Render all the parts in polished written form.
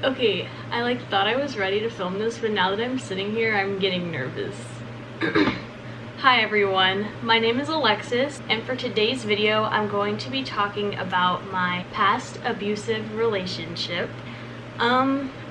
Okay, I like thought I was ready to film this, but now that I'm sitting here, I'm getting nervous. Hi everyone, my name is Alexis, and for today's video, I'm going to be talking about my past abusive relationship.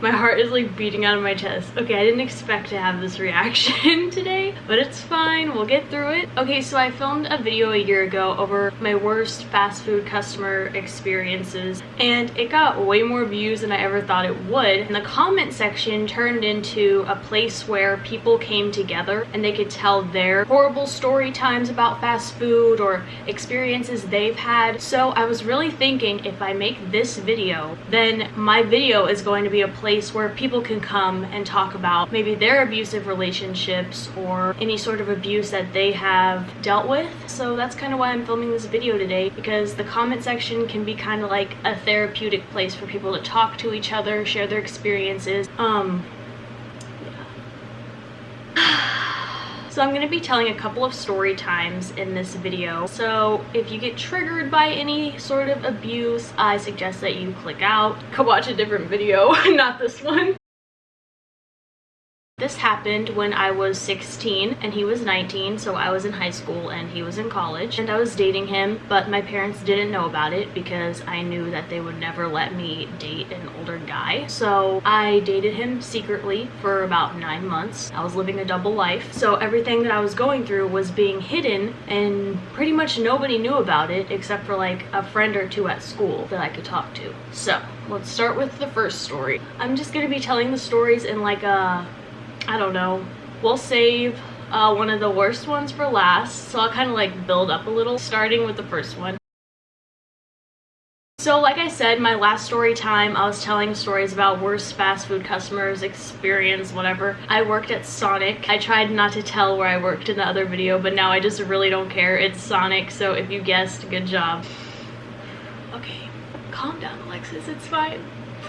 My heart is like beating out of my chest. Okay, I didn't expect to have this reaction today, but it's fine, we'll get through it. Okay, so I filmed a video a year ago over my worst fast food customer experiences, and it got way more views than I ever thought it would. And the comment section turned into a place where people came together and they could tell their horrible story times about fast food or experiences they've had. So I was really thinking, if I make this video, then my video is going to be a place where people can come and talk about maybe their abusive relationships or any sort of abuse that they have dealt with. So that's kind of why I'm filming this video today, because the comment section can be kind of like a therapeutic place for people to talk to each other, share their experiences. So I'm going to be telling a couple of story times in this video. So if you get triggered by any sort of abuse, I suggest that you click out. Go watch a different video, not this one. This happened when I was 16 and he was 19, so I was in high school and he was in college, and I was dating him, but my parents didn't know about it because I knew that they would never let me date an older guy. So I dated him secretly for about 9 months. I was living a double life, so everything that I was going through was being hidden and pretty much nobody knew about it except for like a friend or two at school that I could talk to. So let's start with the first story. I'm just gonna be telling the stories in like a, I don't know, we'll save one of the worst ones for last, so I'll kind of like build up a little, starting with the first one. So like I said, my last story time, I was telling stories about worst fast food customers experience, whatever. I worked at Sonic. I tried not to tell where I worked in the other video, but now I just really don't care. It's Sonic, so if you guessed, good job. Okay, calm down, Alexis, it's fine.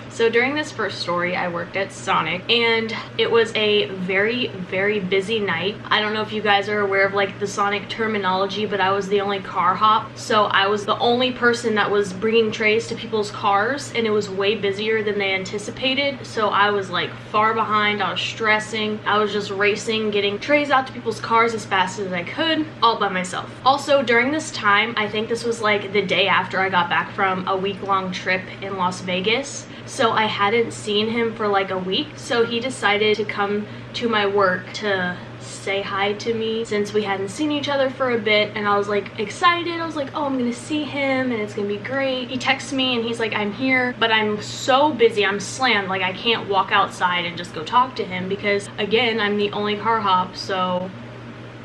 So during this first story, I worked at Sonic, and it was a very, very busy night. I don't know if you guys are aware of like the Sonic terminology, but I was the only car hop. So I was the only person that was bringing trays to people's cars, and it was way busier than they anticipated. So I was like far behind, I was stressing. I was just racing, getting trays out to people's cars as fast as I could, all by myself. Also during this time, I think this was like the day after I got back from a week-long trip in Las Vegas. So I hadn't seen him for like a week, so he decided to come to my work to say hi to me since we hadn't seen each other for a bit, and I was like excited. I was like, oh, I'm gonna see him and it's gonna be great. He texts me and he's like, I'm here, but I'm so busy, I'm slammed, like I can't walk outside and just go talk to him because again, I'm the only car hop. So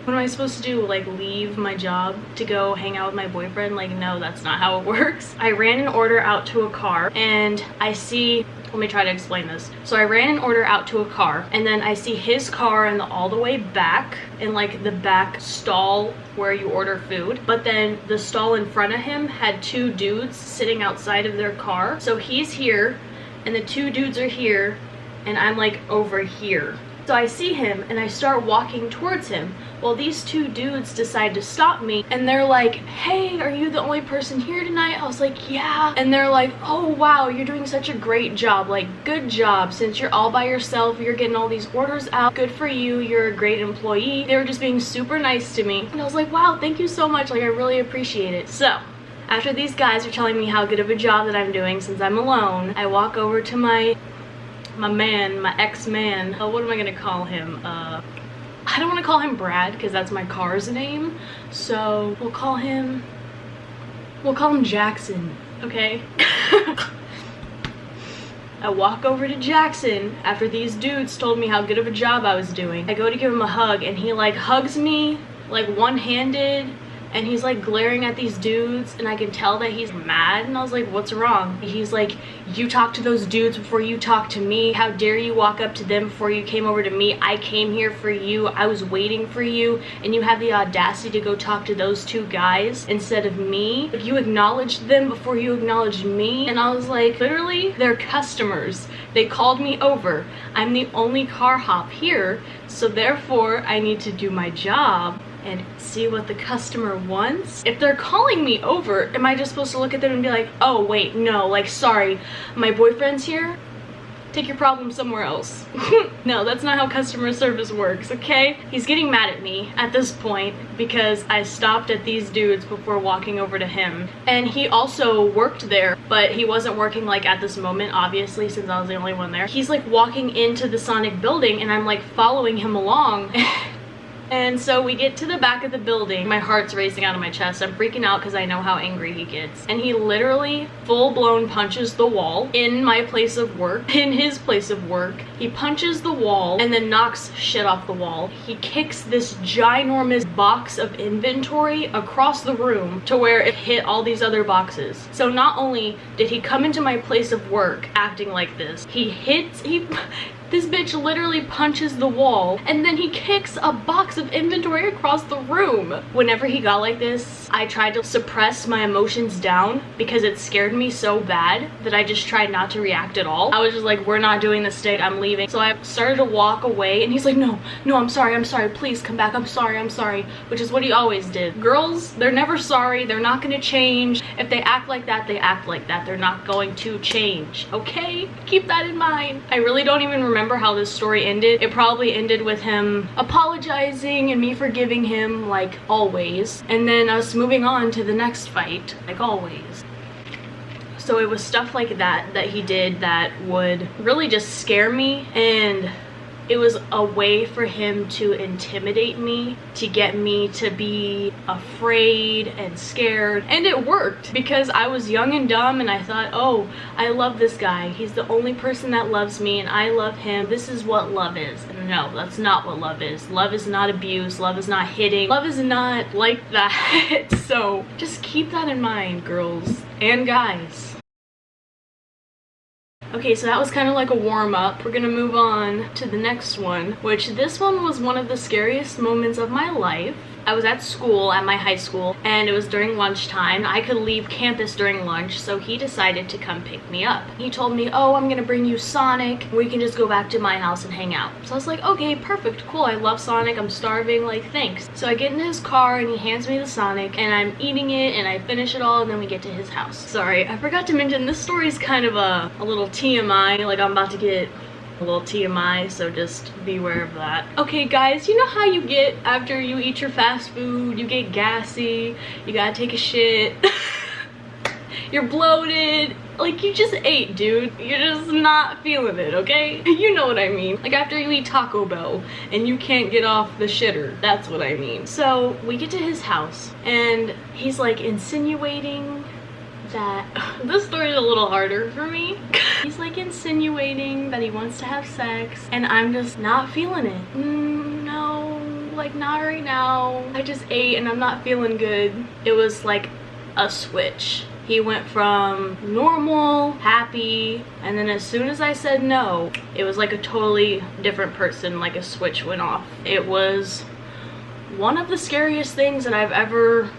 what am I supposed to do? Like leave my job to go hang out with my boyfriend? Like no, that's not how it works. I ran an order out to a car and I see, let me try to explain this. So I ran an order out to a car and then I see his car in the all the way back in like the back stall where you order food, but then the stall in front of him had two dudes sitting outside of their car. So he's here and the two dudes are here and I'm like over here. So I see him and I start walking towards him. Well, these two dudes decide to stop me and they're like, hey, are you the only person here tonight? I was like, yeah. And they're like, oh wow, you're doing such a great job. Like, good job. Since you're all by yourself, you're getting all these orders out. Good for you. You're a great employee. They were just being super nice to me. And I was like, wow, thank you so much. Like, I really appreciate it. So after these guys are telling me how good of a job that I'm doing since I'm alone, I walk over to my ex-man. What am I gonna call him? I don't want to call him Brad because that's my car's name, so we'll call him Jackson, okay? I walk over to Jackson after these dudes told me how good of a job I was doing. I go to give him a hug and he like hugs me like one-handed, and he's like glaring at these dudes and I can tell that he's mad, and I was like, what's wrong? He's like, you talked to those dudes before you talked to me. How dare you walk up to them before you came over to me? I came here for you. I was waiting for you, and you have the audacity to go talk to those two guys instead of me. Like, you acknowledged them before you acknowledged me. And I was like, literally, they're customers. They called me over. I'm the only car hop here, so therefore I need to do my job and see what the customer wants. If they're calling me over, am I just supposed to look at them and be like, oh wait, no, like, sorry, my boyfriend's here? take your problem somewhere else. No, that's not how customer service works, okay? He's getting mad at me at this point because I stopped at these dudes before walking over to him. And he also worked there, but he wasn't working like at this moment, obviously, since I was the only one there. He's like walking into the Sonic building and I'm like following him along. And so we get to the back of the building. My heart's racing out of my chest. I'm freaking out because I know how angry he gets. And he literally full-blown punches the wall in my place of work, in his place of work. He punches the wall and then knocks shit off the wall. He kicks this ginormous box of inventory across the room to where it hit all these other boxes. So not only did he come into my place of work acting like this, this bitch literally punches the wall and then he kicks a box of inventory across the room. Whenever he got like this, I tried to suppress my emotions down because it scared me so bad that I just tried not to react at all. I was just like, we're not doing this today, I'm leaving. So I started to walk away and he's like, no, I'm sorry, please come back, I'm sorry, which is what he always did. Girls, they're never sorry, they're not gonna change. If they act like that, they act like that. They're not going to change, okay? Keep that in mind. I really don't even remember how this story ended. It probably ended with him apologizing and me forgiving him, like always, and then us moving on to the next fight, like always. So it was stuff like that that he did that would really just scare me, and it was a way for him to intimidate me, to get me to be afraid and scared. And it worked because I was young and dumb and I thought, oh, I love this guy. He's the only person that loves me and I love him. This is what love is. And no, that's not what love is. Love is not abuse. Love is not hitting. Love is not like that. So just keep that in mind, girls and guys. Okay, so that was kind of like a warm-up. We're gonna move on to the next one, which this one was one of the scariest moments of my life. I was at school, at my high school, and it was during lunchtime. I could leave campus during lunch, so he decided to come pick me up. He told me, oh, I'm gonna bring you Sonic. We can just go back to my house and hang out. So I was like, okay, perfect, cool. I love Sonic, I'm starving, like, thanks. So I get in his car and he hands me the Sonic and I'm eating it and I finish it all and then we get to his house. Sorry, I forgot to mention this story is kind of a little TMI, like I'm about to get a little TMI, so just be aware of that. Okay guys, you know how you get after you eat your fast food, you get gassy, you gotta take a shit, you're bloated, like you just ate, dude, you're just not feeling it, okay? You know what I mean, like after you eat Taco Bell and you can't get off the shitter, that's what I mean. So we get to his house and he's like insinuating that this story is a little harder for me. He's like insinuating that he wants to have sex and I'm just not feeling it. No, like not right now. I just ate and I'm not feeling good. It was like a switch. He went from normal, happy, and then as soon as I said no, it was like a totally different person, like a switch went off. It was one of the scariest things that I've ever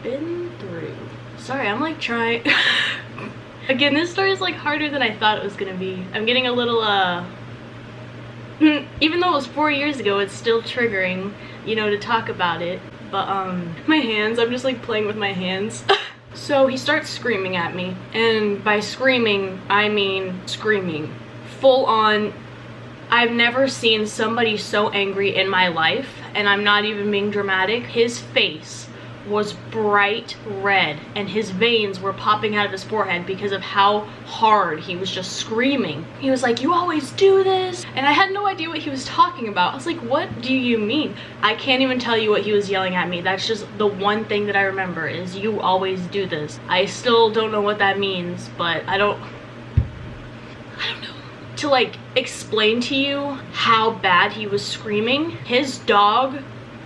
been through. Sorry, I'm like trying. Again, this story is like harder than I thought it was gonna be. I'm getting a little even though it was 4 years ago, it's still triggering, you know, to talk about it. But my hands, I'm just like playing with my hands. So he starts screaming at me, and by screaming I mean screaming, full on. I've never seen somebody so angry in my life, and I'm not even being dramatic. His face was bright red and his veins were popping out of his forehead because of how hard he was just screaming. He was like, you always do this, and I had no idea what he was talking about. I was like, what do you mean? I can't even tell you what he was yelling at me. That's just the one thing that I remember is you always do this. I still don't know what that means, but I don't know. To like explain to you how bad he was screaming, his dog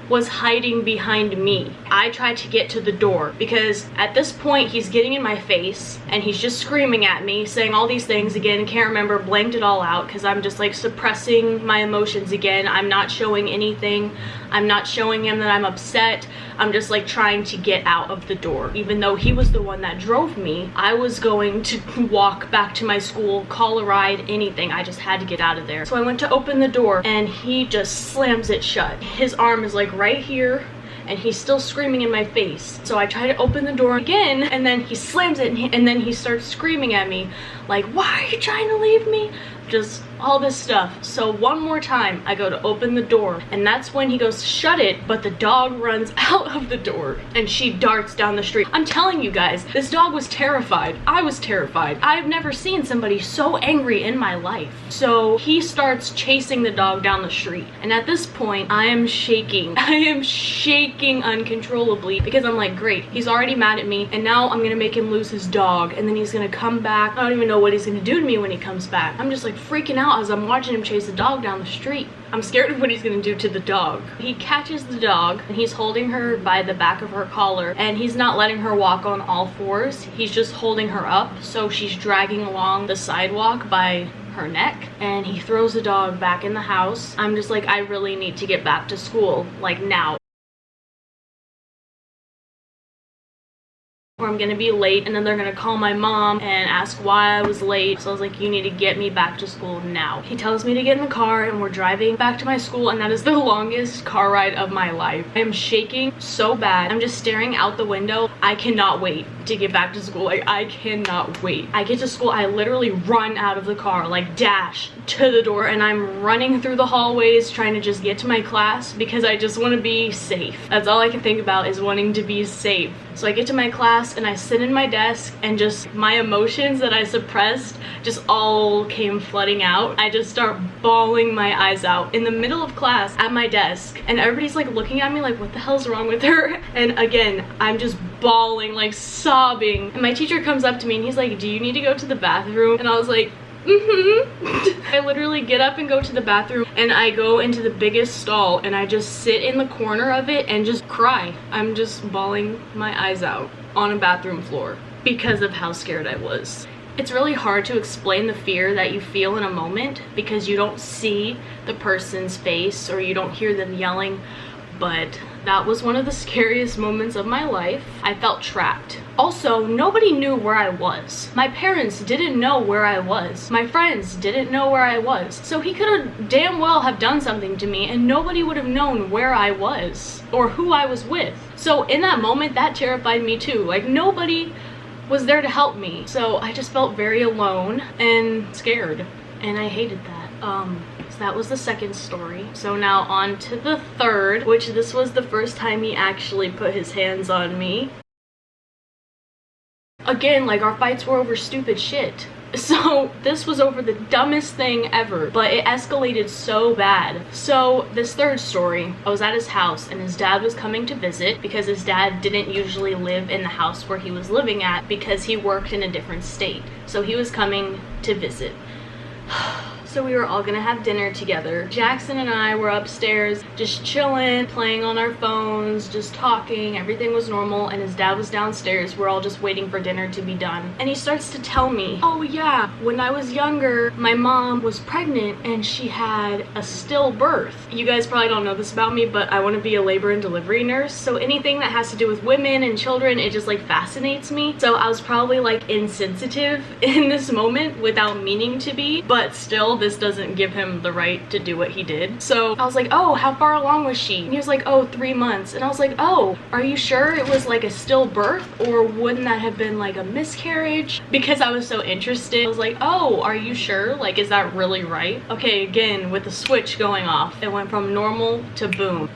was hiding behind me. I tried to get to the door because at this point he's getting in my face and he's just screaming at me, saying all these things again. Can't remember, blanked it all out because I'm just like suppressing my emotions again. I'm not showing anything. I'm not showing him that I'm upset. I'm just like trying to get out of the door. Even though he was the one that drove me, I was going to walk back to my school, call a ride, anything. I just had to get out of there. So I went to open the door and he just slams it shut. His arm is like right here and he's still screaming in my face. So I try to open the door again, and then he slams it, and then he starts screaming at me like, why are you trying to leave me? Just all this stuff. So one more time I go to open the door, and that's when he goes to shut it, but the dog runs out of the door and she darts down the street. I'm telling you guys, this dog was terrified. I was terrified. I've never seen somebody so angry in my life. So he starts chasing the dog down the street, and at this point I am shaking. I am shaking uncontrollably because I'm like, great, he's already mad at me, and now I'm gonna make him lose his dog, and then he's gonna come back. I don't even know what he's gonna do to me when he comes back. I'm just like freaking out as I'm watching him chase the dog down the street. I'm scared of what he's gonna do to the dog. He catches the dog and he's holding her by the back of her collar, and he's not letting her walk on all fours. He's just holding her up, so she's dragging along the sidewalk by her neck, and he throws the dog back in the house. I'm just like, I really need to get back to school, like now, or I'm gonna be late, and then they're gonna call my mom and ask why I was late. So I was like, you need to get me back to school now. He tells me to get in the car, and we're driving back to my school, and that is the longest car ride of my life. I am shaking so bad. I'm just staring out the window. I cannot wait to get back to school. Like, I cannot wait. I get to school, I literally run out of the car, like dash to the door, and I'm running through the hallways trying to just get to my class because I just want to be safe. That's all I can think about, is wanting to be safe. So I get to my class and I sit in my desk, and just my emotions that I suppressed just all came flooding out. I just start bawling my eyes out in the middle of class at my desk, and everybody's like looking at me like, what the hell's wrong with her? And again, I'm just bawling, like sobbing. And my teacher comes up to me and he's like, do you need to go to the bathroom? And I was like, I literally get up and go to the bathroom, and I go into the biggest stall and I just sit in the corner of it and just cry. I'm just bawling my eyes out on a bathroom floor because of how scared I was. It's really hard to explain the fear that you feel in a moment because you don't see the person's face or you don't hear them yelling, but that was one of the scariest moments of my life. I felt trapped. Also, nobody knew where I was. My parents didn't know where I was. My friends didn't know where I was. So he could have damn well have done something to me and nobody would have known where I was or who I was with. So in that moment, that terrified me too. Like, nobody was there to help me. So I just felt very alone and scared, and I hated that. So that was the second story. So now on to the third, which this was the first time he actually put his hands on me. Again, like, our fights were over stupid shit. So this was over the dumbest thing ever, but it escalated so bad. So this third story, I was at his house and his dad was coming to visit because his dad didn't usually live in the house where he was living at because he worked in a different state. So he was coming to visit. So we were all gonna have dinner together. Jackson and I were upstairs just chilling, playing on our phones, just talking. Everything was normal, and his dad was downstairs. We're all just waiting for dinner to be done. And he starts to tell me, oh yeah, when I was younger, my mom was pregnant and she had a stillbirth. You guys probably don't know this about me, but I want to be a labor and delivery nurse. So anything that has to do with women and children, it just like fascinates me. So I was probably like insensitive in this moment without meaning to be, but still, this doesn't give him the right to do what he did. So I was like, oh, how far along was she? And he was like, oh, 3 months. And I was like, oh, are you sure it was like a stillbirth, or wouldn't that have been like a miscarriage? Because I was so interested, I was like, oh, are you sure? Like, is that really right? Okay, again, with the switch going off, it went from normal to boom.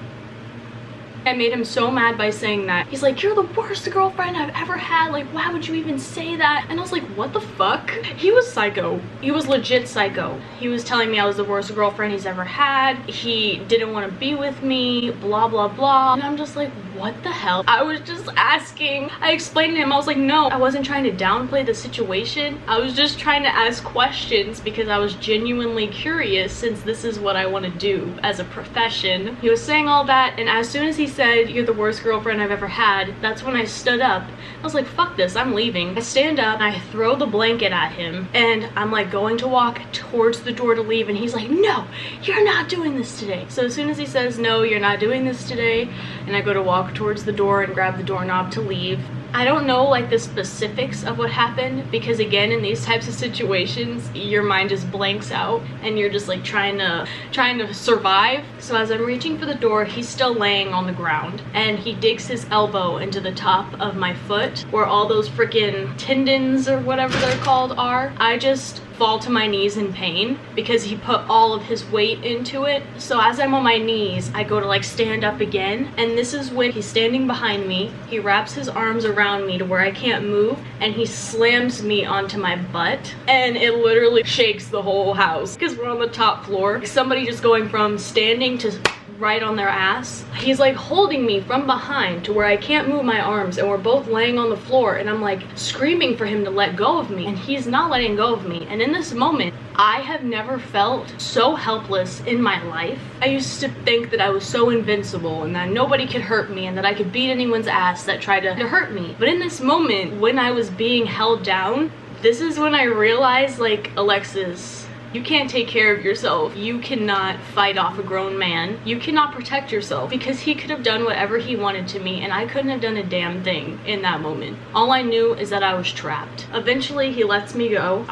I made him so mad by saying that. He's like, you're the worst girlfriend I've ever had. Like, why would you even say that? And I was like, what the fuck? He was psycho. He was legit psycho. He was telling me I was the worst girlfriend he's ever had. He didn't want to be with me, blah, blah, blah. And I'm just like, what the hell? I was just asking. I explained to him, I was like, no, I wasn't trying to downplay the situation. I was just trying to ask questions because I was genuinely curious, since this is what I want to do as a profession. He was saying all that, and as soon as he said, you're the worst girlfriend I've ever had, that's when I stood up. I was like, fuck this, I'm leaving. I stand up and I throw the blanket at him, and I'm like going to walk towards the door to leave, and he's like, no, you're not doing this today. So as soon as he says, no, you're not doing this today, and I go to walk towards the door and grab the doorknob to leave, I don't know like the specifics of what happened, because again, in these types of situations, your mind just blanks out and you're just like trying to survive. So as I'm reaching for the door, he's still laying on the ground and he digs his elbow into the top of my foot where all those freaking tendons or whatever they're called are. I just fall to my knees in pain because he put all of his weight into it. So as I'm on my knees, I go to like stand up again, and this is when he's standing behind me. He wraps his arms around me to where I can't move, and he slams me onto my butt, and it literally shakes the whole house because we're on the top floor. Somebody just going from standing to right on their ass. He's like holding me from behind to where I can't move my arms, and we're both laying on the floor, and I'm like screaming for him to let go of me, and he's not letting go of me. And in this moment, I have never felt so helpless in my life. I used to think that I was so invincible and that nobody could hurt me and that I could beat anyone's ass that tried to hurt me. But in this moment, when I was being held down, this is when I realized, like, Alexis, you can't take care of yourself. You cannot fight off a grown man. You cannot protect yourself, because he could have done whatever he wanted to me and I couldn't have done a damn thing in that moment. All I knew is that I was trapped. Eventually he lets me go.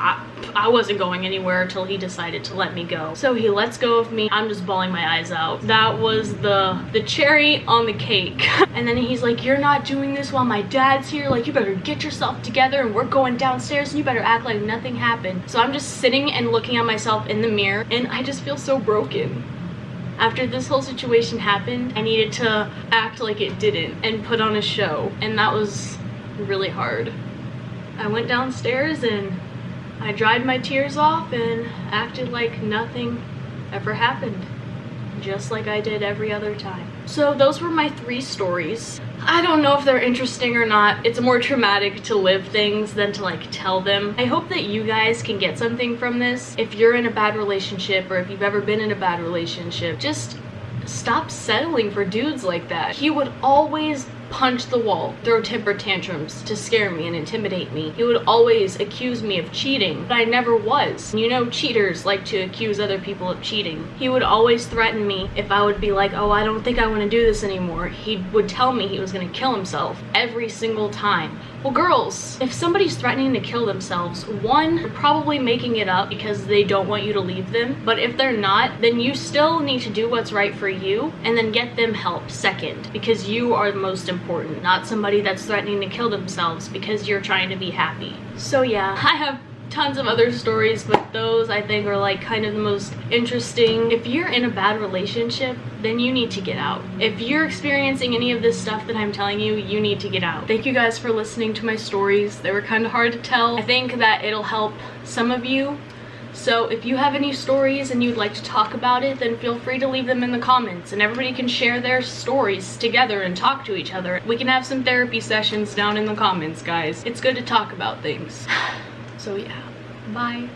I wasn't going anywhere until he decided to let me go. So he lets go of me. I'm just bawling my eyes out. That was the cherry on the cake. And then he's like, you're not doing this while my dad's here. Like, you better get yourself together and we're going downstairs and you better act like nothing happened. So I'm just sitting and looking at myself in the mirror and I just feel so broken. After this whole situation happened, I needed to act like it didn't and put on a show, and that was really hard. I went downstairs and I dried my tears off and acted like nothing ever happened, just like I did every other time. So those were my 3 stories. I don't know if they're interesting or not. It's more traumatic to live things than to like tell them. I hope that you guys can get something from this. If you're in a bad relationship, or if you've ever been in a bad relationship, just stop settling for dudes like that. He would always punch the wall, throw temper tantrums to scare me and intimidate me. He would always accuse me of cheating, but I never was. You know, cheaters like to accuse other people of cheating. He would always threaten me if I would be like, oh, I don't think I want to do this anymore. He would tell me he was going to kill himself every single time. Well, girls, if somebody's threatening to kill themselves, one, they're probably making it up because they don't want you to leave them. But if they're not, then you still need to do what's right for you and then get them help second, because you are the most important, not somebody that's threatening to kill themselves because you're trying to be happy. So yeah, I have tons of other stories, but those I think are like kind of the most interesting. If you're in a bad relationship, then you need to get out. If you're experiencing any of this stuff that I'm telling you, you need to get out. Thank you guys for listening to my stories. They were kind of hard to tell. I think that it'll help some of you. So if you have any stories and you'd like to talk about it, then feel free to leave them in the comments, and everybody can share their stories together and talk to each other. We can have some therapy sessions down in the comments, guys. It's good to talk about things. So yeah, bye.